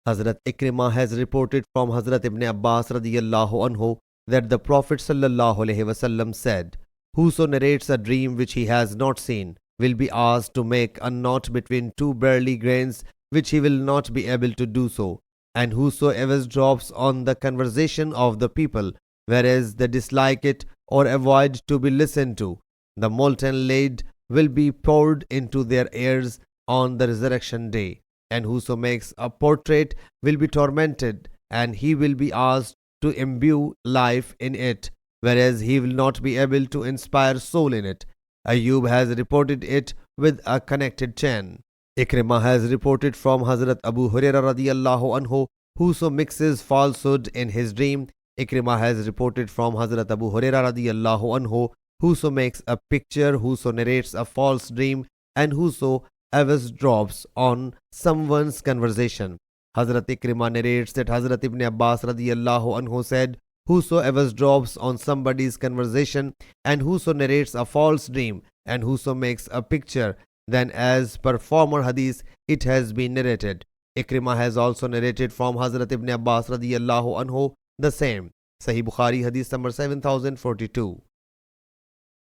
Hazrat Ikrimah has reported from Hazrat Ibn Abbas radiyallahu anhu that the Prophet sallallahu alaihi wasallam said, "Whoso narrates a dream which he has not seen will be asked to make a knot between two barley grains, which he will not be able to do so. And whosoever drops on the conversation of the people, whereas they dislike it or avoid to be listened to, the molten lead will be poured into their ears on the resurrection day. And whoso makes a portrait will be tormented, and he will be asked to imbue life in it, whereas he will not be able to inspire soul in it." Ayyub has reported it with a connected chain. Ikrimah has reported from Hazrat Abu Hurairah radiyallahu anhu, "Whoso mixes falsehood in his dream." Ikrimah has reported from Hazrat Abu Hurairah radiyallahu anhu, "Whoso makes a picture, whoso narrates a false dream, and whoso eavesdrops on someone's conversation." Hazrat Ikrimah narrates that Hazrat Ibn Abbas radiyallahu anhu said, "Whoso eavesdrops on somebody's conversation, and whoso narrates a false dream, and whoso makes a picture, then as per former hadith it has been narrated." Ikrimah has also narrated from Hazrat Ibn Abbas radiyallahu anhu the same. Sahih Bukhari Hadith number 7042.